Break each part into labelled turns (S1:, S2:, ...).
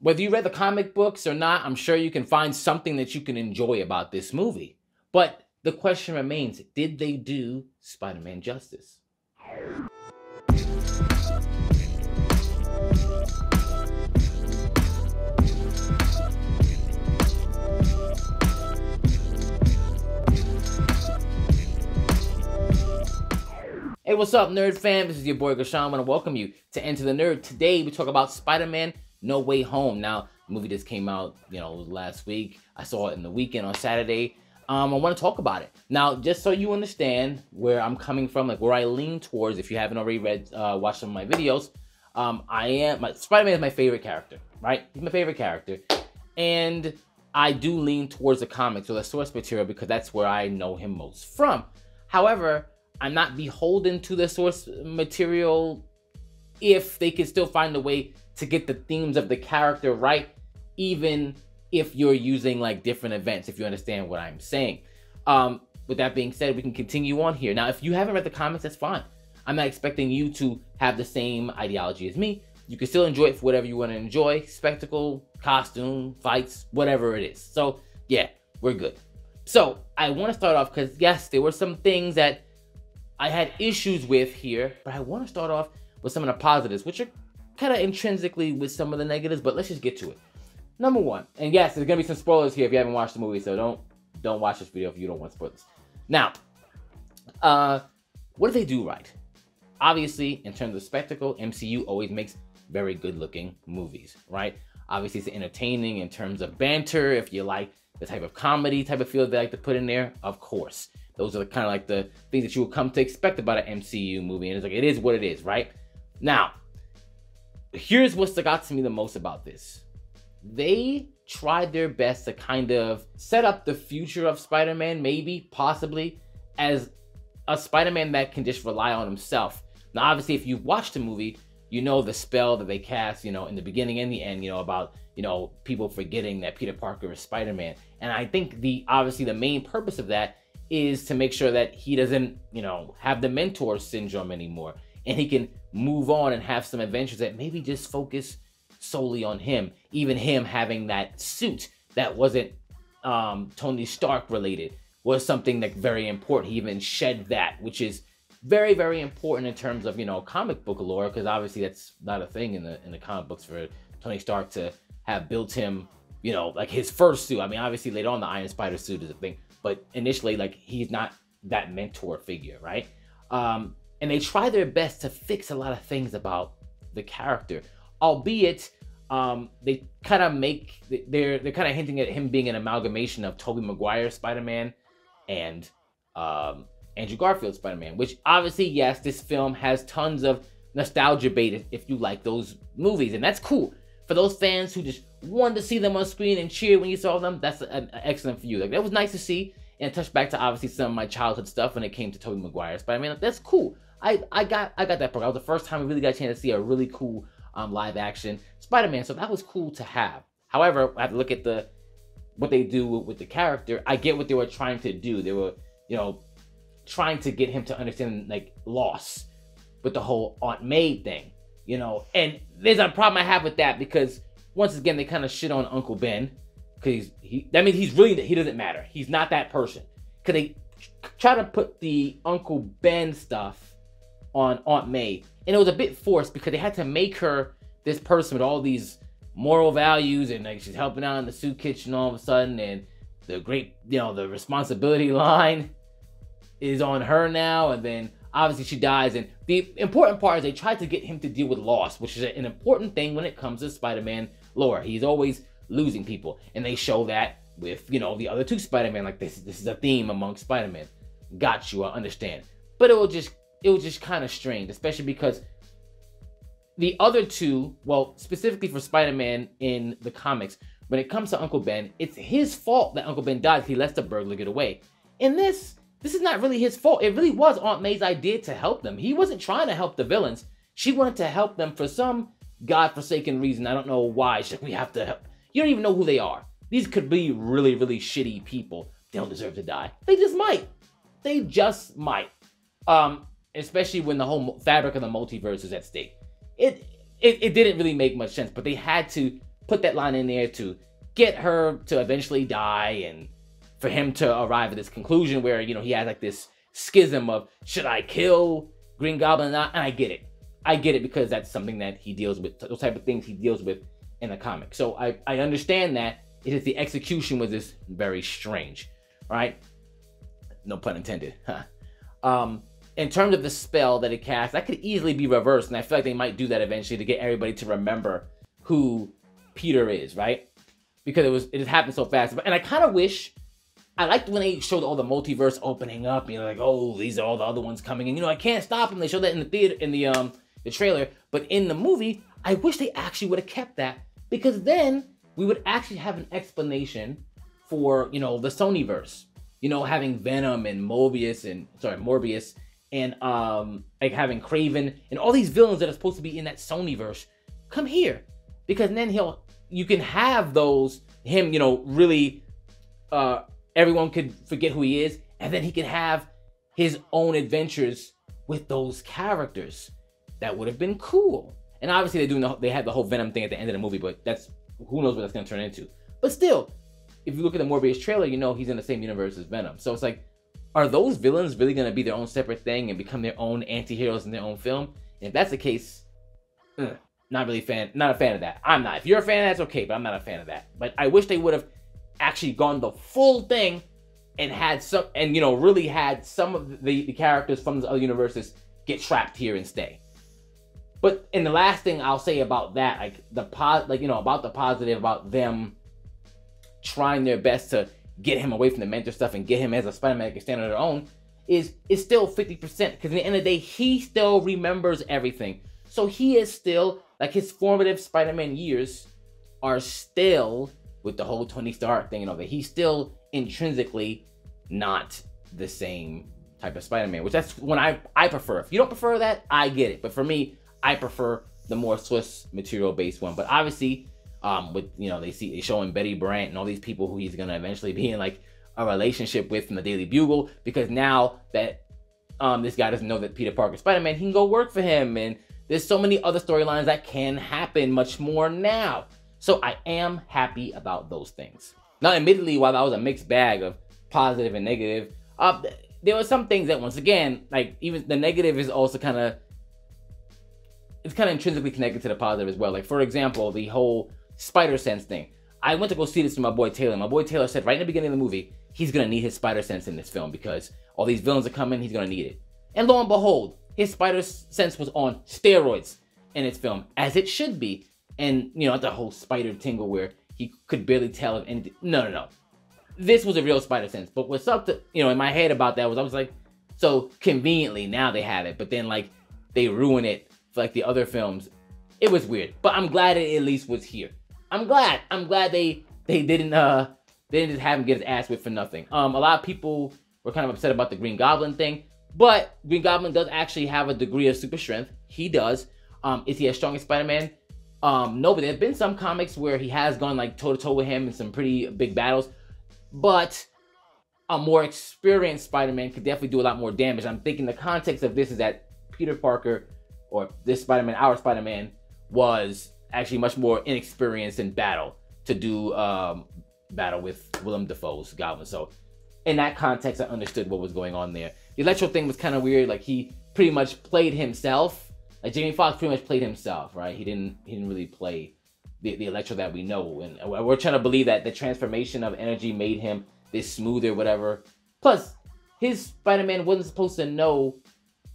S1: whether you read the comic books or not, I'm sure you can find something that you can enjoy about this movie. But the question remains, did they do Spider-Man justice? Hey, what's up, nerd fam? This is your boy Gashan. I want to welcome you to Enter the Nerd. Today, we talk about Spider-Man No Way Home. Now, the movie just came out, last week. I saw it in the weekend on Saturday. I want to talk about it. Now, just so you understand where I'm coming from, like where I lean towards, if you haven't already watched some of my videos, Spider-Man is my favorite character, right? He's my favorite character. And I do lean towards the comics or the source material because that's where I know him most from. However, I'm not beholden to the source material if they can still find a way to get the themes of the character right, even if you're using like different events, if you understand what I'm saying. With that being said, we can continue on here. Now, if you haven't read the comics, that's fine. I'm not expecting you to have the same ideology as me. You can still enjoy it for whatever you want to enjoy. Spectacle, costume, fights, whatever it is. So yeah, we're good. So I want to start off because yes, there were some things that I had issues with here, but I want to start off with some of the positives, which are kind of intrinsically with some of the negatives, but let's just get to it. Number one, and yes, there's going to be some spoilers here if you haven't watched the movie, so don't watch this video if you don't want spoilers. Now, what do they do right? Obviously, in terms of spectacle, MCU always makes very good-looking movies, right? Obviously, it's entertaining in terms of banter, if you like the type of comedy type of feel they like to put in there, of course. Those are kind of like the things that you would come to expect about an MCU movie. And it's like, it is what it is, right? Now, here's what stuck out to me the most about this. They tried their best to kind of set up the future of Spider-Man, maybe, possibly, as a Spider-Man that can just rely on himself. Now, obviously, if you've watched the movie, you know the spell that they cast, in the beginning and the end, about, people forgetting that Peter Parker is Spider-Man. And I think obviously the main purpose of that is to make sure that he doesn't, have the mentor syndrome anymore. And he can move on and have some adventures that maybe just focus solely on him. Even him having that suit that wasn't Tony Stark related was something that's very important. He even shed that, which is very, very important in terms of, comic book lore, because obviously that's not a thing in the comic books for Tony Stark to have built him, like his first suit. I mean, obviously later on the Iron Spider suit is a thing. But initially, like, he's not that mentor figure, right? And they try their best to fix a lot of things about the character, albeit they kind of they're kind of hinting at him being an amalgamation of Tobey Maguire's Spider-Man and Andrew Garfield's Spider-Man, which obviously, yes, this film has tons of nostalgia bait if you like those movies, and that's cool. For those fans who just wanted to see them on screen and cheer when you saw them, that's excellent for you. Like, that was nice to see, and it touched back to obviously some of my childhood stuff when it came to Tobey Maguire's Spider-Man. That's cool. I got that part. That was the first time we really got a chance to see a really cool live action Spider-Man, so that was cool to have. However, I have to look at what they do with the character. I get what they were trying to do. They were, trying to get him to understand like loss with the whole Aunt May thing. And there's a problem I have with that because once again, they kind of shit on Uncle Ben because that means he doesn't matter. He's not that person. Cause they try to put the Uncle Ben stuff on Aunt May, and it was a bit forced because they had to make her this person with all these moral values and like she's helping out in the soup kitchen all of a sudden, and the great, the responsibility line is on her now, and then obviously she dies. And the important part is they tried to get him to deal with loss, which is an important thing when it comes to Spider-Man lore. He's always losing people, and they show that with the other two Spider-Man. Like this is a theme among Spider-Man. Got you, I understand, but it was just kind of strange, especially because the other two, well, specifically for Spider-Man in the comics, when it comes to Uncle Ben, it's his fault that Uncle Ben died. He lets the burglar get away. In this is not really his fault. It really was Aunt May's idea to help them. He wasn't trying to help the villains. She wanted to help them for some godforsaken reason. I don't know why. She's like, we have to help. You don't even know who they are. These could be really, really shitty people. They don't deserve to die. They just might. They just might. Especially when the whole fabric of the multiverse is at stake. It didn't really make much sense, but they had to put that line in there to get her to eventually die and for him to arrive at this conclusion where, you know, he has like this schism of, should I kill Green Goblin or not? And I get it. I get it because that's something that he deals with, those type of things he deals with in the comic. So I understand that. It is the execution was just very strange, right? No pun intended. In terms of the spell that it casts, that could easily be reversed, and I feel like they might do that eventually to get everybody to remember who Peter is, right? Because it just happened so fast. And I kind of wish, I liked when they showed all the multiverse opening up, you know, like, oh, these are all the other ones coming, and you know, I can't stop them. They showed that in the theater, in the trailer, but in the movie, I wish they actually would have kept that, because then we would actually have an explanation for, you know, the Sonyverse, you know, having Venom and Morbius and like having KRAVEN and all these villains that are supposed to be in that Sonyverse come here, because then you can have him, you know, really, everyone could forget who he is, and then he can have his own adventures with those characters. That would have been cool. And obviously they had the whole Venom thing at the end of the movie, but who knows what that's gonna turn into. But still, if you look at the Morbius trailer, you know he's in the same universe as Venom. So it's like, are those villains really gonna be their own separate thing and become their own anti-heroes in their own film? And if that's the case, not a fan of that. I'm not. If you're a fan, that's okay, but I'm not a fan of that. But I wish they would have actually gone the full thing and had some, and you know, really had some of the characters from the other universes get trapped here and stay. But in the last thing I'll say about that, like you know, about the positive, about them trying their best to get him away from the mentor stuff and get him as a Spider-Man that can stand on their own, is it's still 50%, because at the end of the day, he still remembers everything. So he is still, like, his formative Spider-Man years are still, with the whole Tony Stark thing and all that, he's still intrinsically not the same type of Spider-Man, which that's one I prefer. If you don't prefer that, I get it. But for me, I prefer the more source material based one. But obviously, with, you know, they showing Betty Brant and all these people who he's gonna eventually be in like a relationship with from the Daily Bugle, because now that this guy doesn't know that Peter Parker's Spider-Man, he can go work for him, and there's so many other storylines that can happen much more now. So I am happy about those things. Now, admittedly, while that was a mixed bag of positive and negative, there were some things that, once again, like, even the negative is also kind of intrinsically connected to the positive as well. Like, for example, the whole spider sense thing. I went to go see this with my boy Taylor. My boy Taylor said right in the beginning of the movie, he's gonna need his spider sense in this film because all these villains are coming, he's gonna need it. And lo and behold, his spider sense was on steroids in its film, as it should be. And, you know, the whole spider tingle where he could barely tell if anything. No. This was a real spider sense. But what's up to, you know, in my head about that was, I was like, so conveniently now they have it, but then like they ruin it for like the other films. It was weird, but I'm glad it at least was here. I'm glad they didn't just have him get his ass whipped for nothing. A lot of people were kind of upset about the Green Goblin thing, but Green Goblin does actually have a degree of super strength. He does. Is he as strong as Spider-Man? No, but there have been some comics where he has gone like toe-to-toe with him in some pretty big battles, but a more experienced Spider-Man could definitely do a lot more damage. I'm thinking the context of this is that Peter Parker, or this Spider-Man, our Spider-Man, was actually much more inexperienced in battle to do battle with Willem Dafoe's Goblin. So in that context, I understood what was going on there. The Electro thing was kind of weird. Like, he pretty much played himself. Like, Jamie Foxx pretty much played himself, right? He didn't really play the Electro that we know. And we're trying to believe that the transformation of energy made him this smoother, whatever. Plus, his Spider-Man wasn't supposed to know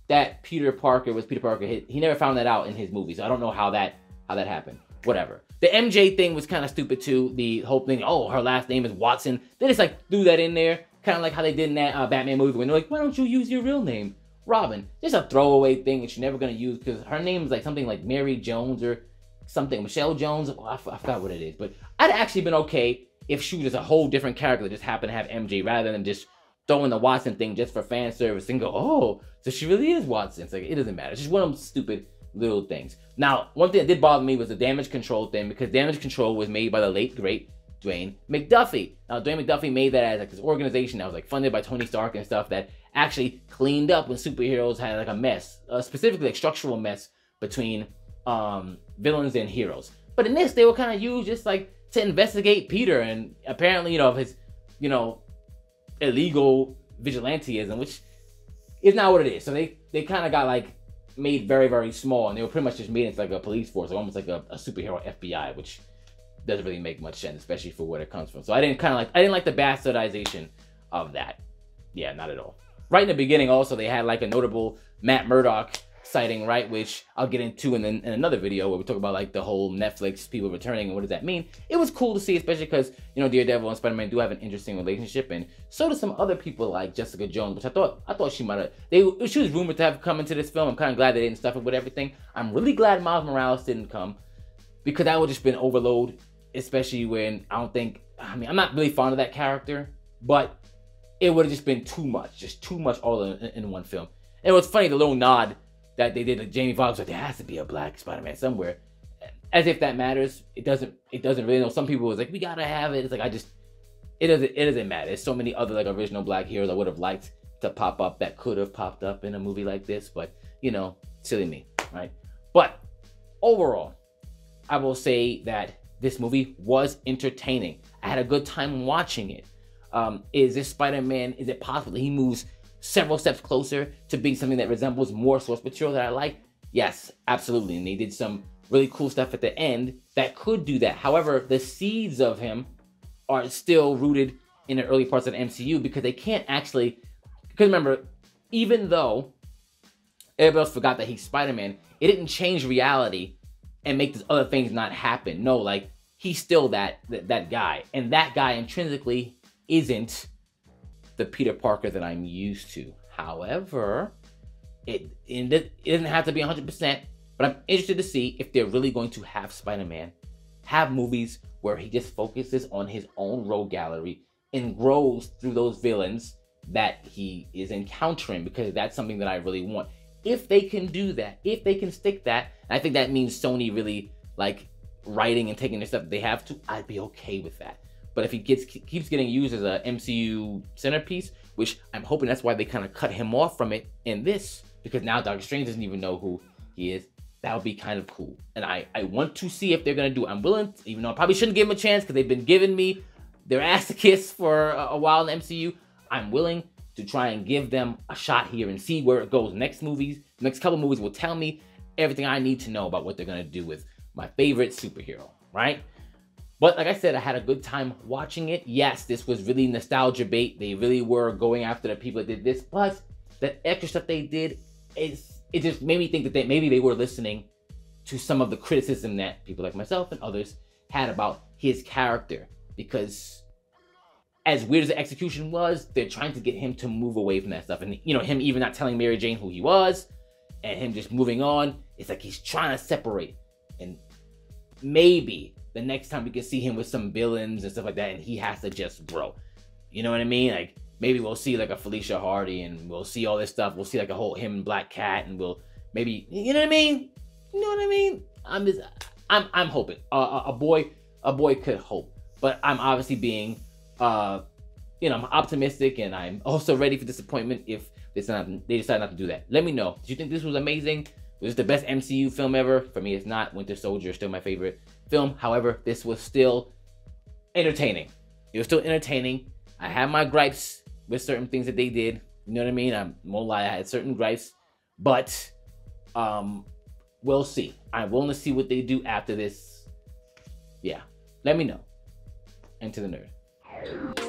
S1: that Peter Parker was Peter Parker. He never found that out in his movies. I don't know how that happened. Whatever. The MJ thing was kind of stupid too. The whole thing, oh, her last name is Watson. They just like threw that in there, kind of like how they did in that Batman movie when they're like, why don't you use your real name, Robin? Just a throwaway thing that you're never gonna use because her name is like something like Mary Jones or something, Michelle Jones. Oh, I forgot what it is, but I'd actually been okay if she was just a whole different character that just happened to have MJ rather than just throwing the Watson thing just for fan service and go, oh, so she really is Watson. It's like, it doesn't matter. It's just one of them stupid little things. Now, one thing that did bother me was the damage control thing, because damage control was made by the late, great Dwayne McDuffie. Now, Dwayne McDuffie made that as like this organization that was like funded by Tony Stark and stuff that actually cleaned up when superheroes had like a mess, specifically like structural mess between villains and heroes. But in this, they were kind of used just like to investigate Peter and apparently, you know, of his, you know, illegal vigilanteism, which is not what it is. So they kind of got like made very, very small, and they were pretty much just made into like a police force, or almost like a superhero FBI, which doesn't really make much sense, especially for where it comes from. So I didn't like the bastardization of that. Yeah, not at all. Right in the beginning, also they had like a notable Matt Murdock sighting, right, which I'll get into in another video where we talk about like the whole Netflix people returning and what does that mean. It was cool to see, especially because, you know, Daredevil and Spider-Man do have an interesting relationship, and so do some other people like Jessica Jones, which I thought she might have, she was rumored to have come into this film. I'm kind of glad they didn't stuff it with everything. I'm really glad Miles Morales didn't come, because that would just been overload, especially when I'm not really fond of that character, but it would have just been too much all in one film. And it was funny, the little nod that they did, like Jamie Foxx, like there has to be a black Spider-Man somewhere, as if that matters. It doesn't really. Know, some people was like, we gotta have it. It's like, it doesn't matter. There's so many other like original black heroes I would have liked to pop up that could have popped up in a movie like this, but you know, silly me, right? But overall, I will say that this movie was entertaining. I had a good time watching it. Is this Spider-Man, is it possible that he moves several steps closer to being something that resembles more source material that I like? Yes, absolutely. And they did some really cool stuff at the end that could do that. However, the seeds of him are still rooted in the early parts of the MCU, because they can't actually, because remember, even though everybody else forgot that he's Spider-Man, it didn't change reality and make these other things not happen. No, like, he's still that guy. And that guy intrinsically isn't the Peter Parker that I'm used to. However, it doesn't have to be 100%, but I'm interested to see if they're really going to have Spider-Man have movies where he just focuses on his own rogue gallery and grows through those villains that he is encountering, because that's something that I really want. If they can do that, if they can stick that, and I think that means Sony really like writing and taking the stuff that they have to, I'd be okay with that. But if he keeps getting used as a MCU centerpiece, which I'm hoping that's why they kind of cut him off from it in this, because now Doctor Strange doesn't even know who he is, that would be kind of cool. And I want to see if they're going to do it. I'm willing, even though I probably shouldn't give them a chance because they've been giving me their ass to kiss for a while in the MCU. I'm willing to try and give them a shot here and see where it goes. Next couple movies will tell me everything I need to know about what they're going to do with my favorite superhero, right? But like I said, I had a good time watching it. Yes, this was really nostalgia bait. They really were going after the people that did this. But the extra stuff they did, it just made me think that maybe they were listening to some of the criticism that people like myself and others had about his character. Because as weird as the execution was, they're trying to get him to move away from that stuff. And, you know, him even not telling Mary Jane who he was and him just moving on. It's like he's trying to separate. And maybe the next time we can see him with some villains and stuff like that, and he has to just grow. You know what I mean? Like, maybe we'll see like a Felicia Hardy, and we'll see all this stuff. We'll see like a whole him and Black Cat, and we'll maybe, you know what I mean? You know what I mean? I'm hoping. A boy could hope. But I'm obviously being, you know, I'm optimistic, and I'm also ready for disappointment if they decide not to do that. Let me know. Did you think this was amazing? Was this the best MCU film ever? For me, it's not. Winter Soldier is still my favorite film. However, this was still entertaining. It was still entertaining. I had my gripes with certain things that they did. You know what I mean? I won't lie, I had certain gripes. But we'll see. I'm willing to see what they do after this. Yeah. Let me know. And to the nerd.